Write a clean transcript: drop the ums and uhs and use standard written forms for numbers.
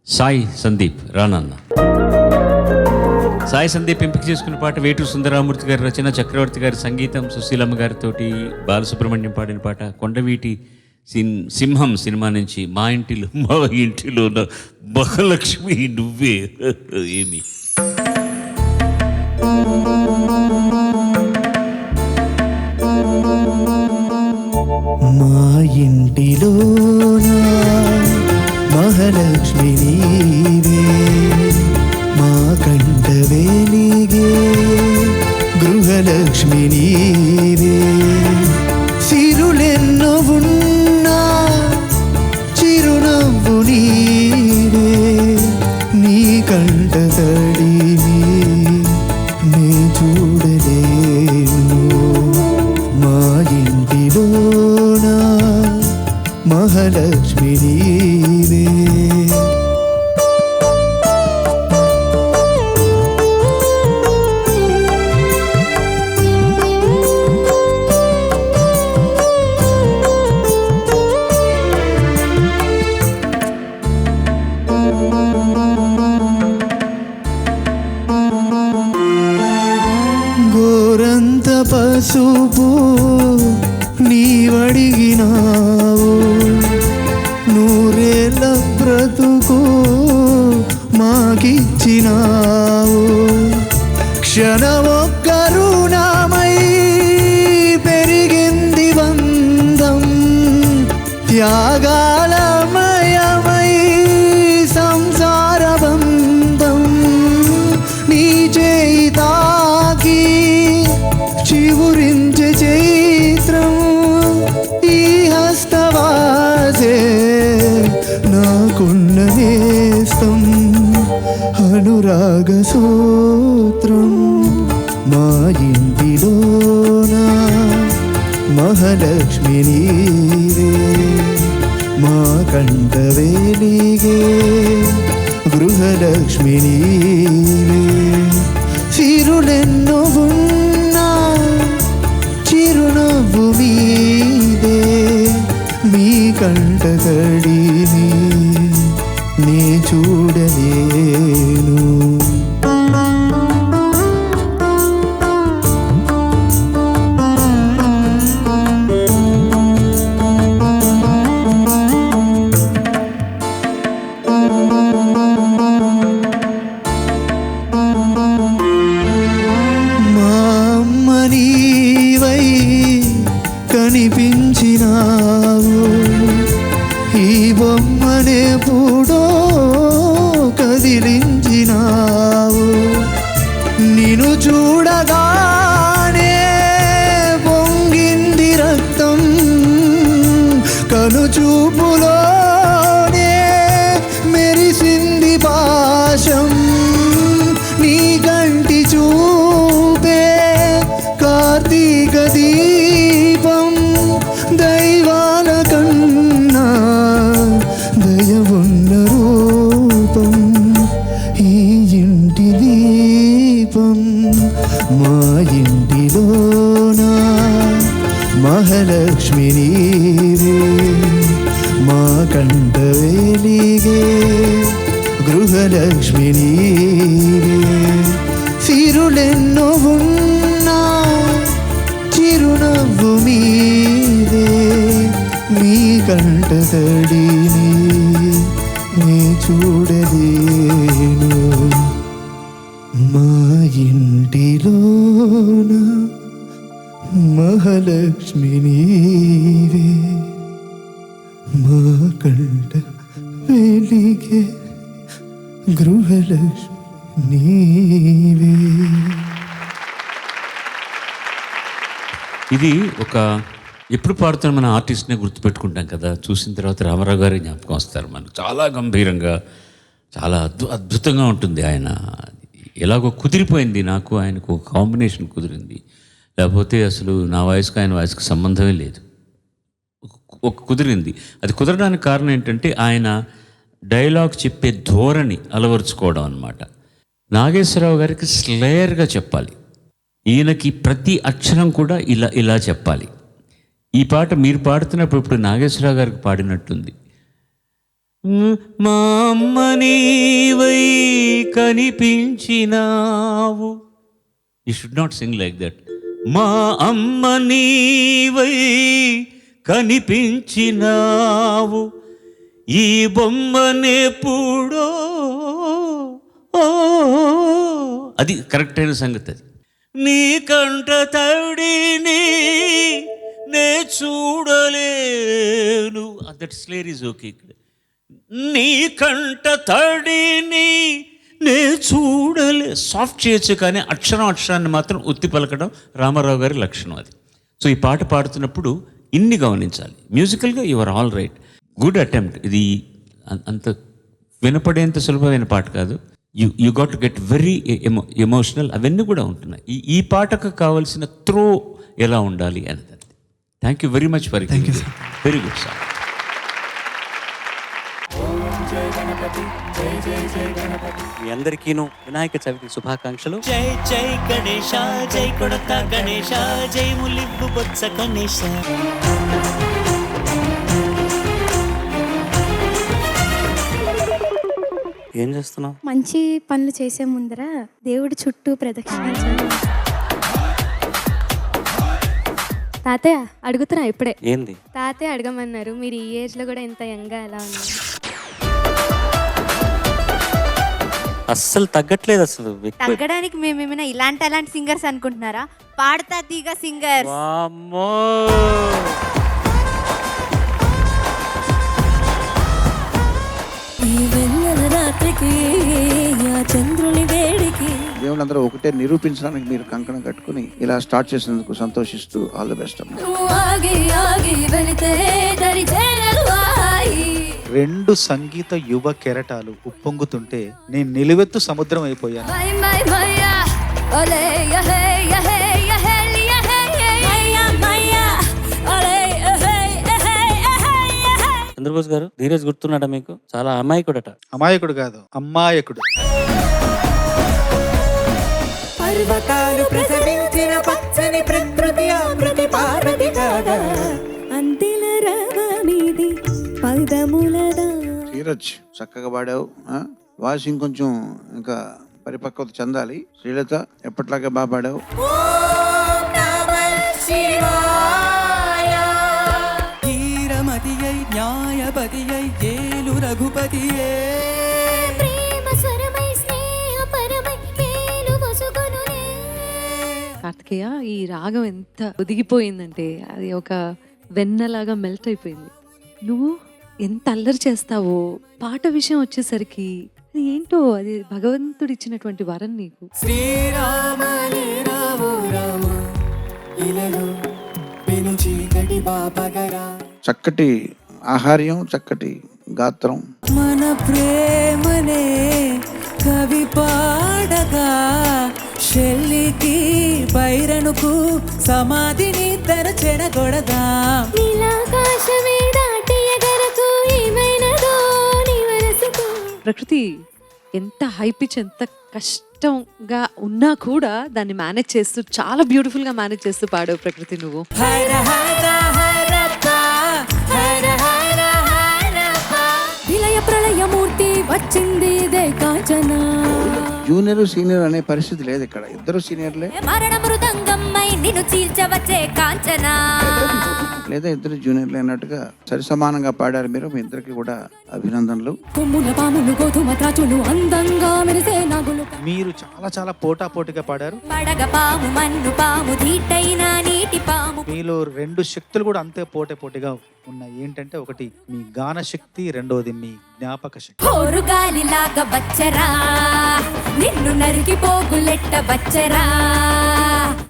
సాయి సందీప్ రానన్న. సాయి సందీప్ ఎంపిక చేసుకున్న పాట వేటూరు సుందరరామూర్తి గారి రచన, చక్రవర్తి గారి సంగీతం, సుశీలమ్మ గారితో బాలసుబ్రహ్మణ్యం పాడిన పాట. కొండవీటి సింహం సినిమా నుంచి మా ఇంటిలో మహాలక్ష్మి నువ్వే ఏమి. మా ఇంటిలోనా మహాలక్ష్మి నీవే, మా కంట వెలిగే గృహలక్ష్మి నీవే. సిరులెన్నో ఉన్నా చిరునవ్వు నీవే, నీ కంట తడిని నే చూడలేను. మా ఇంటిలోనా మహాలక్ష్మి నీవే. గోరంత పసుపు నీవడిగినావు, నూరేళ్ళ బ్రతుకు మాకిచ్చినావు. క్షణమొక్క రుణమై పెరిగింది బంధం, త్యాగాలమయమై సంసార బంధం. నీ చేయి తాకి చివురించే చైత్రం, ఈ హస్తవాసే నాకున్న నేస్తం, అనురాగ సూత్రం. మా ఇంటిలోనా మహాలక్ష్మి నీవే, మా కంట వెలిగే గృహలక్ష్మి నీవే. సిరులెన్నో ఉన్నా చిరునవ్వు మీదే, మీ కంట తడిని నే చూడలేను. నీవై కనిపించినావు, ఈ బొమ్మనెప్పుడో కదిలించినావు. నిన్ను చూడగానే పొంగింది రక్తం, కనుచూపులోనే మెరిసింది పాశం. నీ కంటి చూపే కార్తీక దీపం, దైవాల కన్నా దయవున్న రూపం, ఈ ఇంటి దీపం. మా ఇంటిలోనా మహాలక్ష్మి నీవే, మా కంట వెలిగే గృహలక్ష్మి నీవే. సిరులెన్నో ఉన్నా చిరునవ్వు మీదే, మీ కంట తడిని నే చూడలేను. మా ఇంటిలోన మహాలక్ష్మి నీవే, మా కంట వెలిగే గృహలక్ష్మి నీవే. ఇది ఒక ఎప్పుడు పాడుతున్న మన ఆర్టిస్ట్నే గుర్తుపెట్టుకుంటాం కదా, చూసిన తర్వాత రామారావు గారి జ్ఞాపకం వస్తారు మనకు. చాలా గంభీరంగా, చాలా అద్భుతంగా ఉంటుంది. ఆయన ఎలాగో కుదిరిపోయింది, నాకు ఆయనకు ఒక కాంబినేషన్ కుదిరింది. లేకపోతే అసలు నా వయసుకు ఆయన వయసుకు సంబంధమే లేదు, ఒక కుదిరింది. అది కుదరడానికి కారణం ఏంటంటే ఆయన డైలాగ్ చెప్పే ధోరణి అలవరుచుకోవడం అన్నమాట. నాగేశ్వరరావు గారికి స్లేయర్గా చెప్పాలి, ఈయనకి ప్రతి అక్షరం కూడా ఇలా చెప్పాలి. ఈ పాట మీరు పాడుతున్నప్పుడు ఇప్పుడు నాగేశ్వరరావు గారికి పాడినట్టుంది. మా అమ్మ నీవై కనిపించినావు. You should not sing like that. మా అమ్మ నీవై కనిపించినావు, ఈ బొమ్మనెప్పుడో. అది కరెక్ట్ అయిన సంగతి. అది నీ కంట తడిని నే చూడలేను. That slur is okay. నీ కంట తడిని నే చూడలే. సాఫ్ట్ చేయొచ్చు కానీ అక్షరాన్ని మాత్రం ఉత్తి పలకడం రామారావు గారి లక్షణం అది. సో ఈ పాట పాడుతున్నప్పుడు ఇన్ని గమనించాలి. మ్యూజికల్గా you're all right, good attempt. ఇది అంత వినపడేంత సులభమైన పాట కాదు. You got to get very emotional. అవన్నీ కూడా ఉంటున్నాయి. ఈ పాటకు కావాల్సిన త్రో ఎలా ఉండాలి అనేది. Thank you very much for Thank you, sir. Very good sir. మీ అందరికీను వినాయక చవితి శుభాకాంక్షలు. జై జై గణేశ, జై కొడత గణేశ, జై ములివ్వు బొత్స గణేశ. ఏం చేస్తున్నావు? మంచి పనులు చేసే ముందర దేవుడి చుట్టూ ప్రదక్షిణాలు చేయాలి. తాతయ్య అడుగుతున్నా ఇప్పుడే. ఏంది? తాతయ్య అడగమన్నారు, మీరు ఈ ఏజ్లో కూడా ఇంత యంగా ఎలా ఉన్నారు? అస్సలు తగ్గట్లేదు అసలు. తగ్గడానికి మేమేమైనా అలాంటి సింగర్స్ అనుకుంటున్నారా? పాడతా తీగ సింగర్. వామ్మో. దేవుళ్ళందరూ ఒకటే నిరూపించడానికి మీరు కంకణం కట్టుకుని ఇలా స్టార్ట్ చేసినందుకు సంతోషిస్తూ ఆల్ ది బెస్ట్ అమ్మా. 2 సంగీత యువ కెరటాలు ఉప్పొంగుతుంటే నేను నిలువెత్తు సముద్రం అయిపోయాను. చంద్రబోస్ గారు, ధీరజ్ గుర్తున్నాడా మీకు? చాలా అమాయకుడట. అమాయకుడు కాదు, అమ్మాయకుడు. పర్వతాలు ప్రసవించిన పచ్చని ప్రకృతి ఆకృతి పార్వతి కాదా. అంతిల రాగమిది పదములదా. ధీరజ్ చక్కగా పాడావు. వాయిస్ ఇంకొంచెం ఇంకా పరిపక్వత చెందాలి. శ్రీలత ఎప్పట్లాగే బాగా పాడావు. ఓం నమః శివాయ. ధీరమతియై న్యాయపతియై ఏలు రఘుపతియే. ప్రేమ స్వరమై స్నేహపరమై మేలు వసుగునునే. కార్తికేయ, ఈ రాగం ఎంత ఒదిగిపోయిందంటే అది ఒక వెన్నలాగా మెల్ట్ అయిపోయింది. నువ్వు ఎంత అల్లరి చేస్తావో, పాట విషయం వచ్చేసరికి అది ఏంటో, అది భగవంతుడు ఇచ్చినటువంటి వరం నీకు. శ్రీరామనే రావో రామ ఇలలో పెను చీకటి బాపగరా. చక్కటి ఆహార్యం, చక్కటి గాత్రం. మన ప్రేమనే కవి పాడగా షెల్లికి బైరనుకు సమాధిని తెరచెడగొడదా. నీలాకాశమే దాటి ఎగరకు ఏమైనదో నీ మనసుకు. ప్రకృతి ఎంత హై పిచ్, ఎంత కష్టంగా ఉన్నా కూడా దాన్ని మేనేజ్ చేస్తూ చాలా బ్యూటిఫుల్ గా మేనేజ్ చేస్తూ పాడావు ప్రకృతి నువ్వు. హర హర హరప్ప, హర హర హరప్ప. విలయ ప్రళయమూర్తి వచ్చింది ఇదే కాంచన. జూనియర్ సీనియర్ అనే పరిస్థితి లేదు ఇక్కడ. ఇద్దరు సీనియర్లే మరణ మృదంగమ్మై నిన్ను చీల్చవచ్చే కాంచన. లేదా ఇద్దరు జూనియర్లే అన్నట్టుగా సరి సమానంగా పాడారు మీరు. మీ ఇద్దరికి కూడా అభినందనలు. కొమ్ముల పాములు గోధుమ త్రాచులు అందంగా మెరిసే నాగులు. మీరు చాలా చాలా పోటాపోటీగా పాడారు. పడగ పాము మన్ను పాము ధీటైన నీటి పాము. మీలో 2 శక్తులు కూడా అంతే పోటాపోటీగా ఉన్నాయి. ఏంటంటే ఒకటి మీ గాన శక్తి, రెండోది మీ జ్ఞాపక శక్తి. హోరు గాలిలాగా బచ్చరా, నిన్ను నరికి పోగులెట్ట బచ్చరా.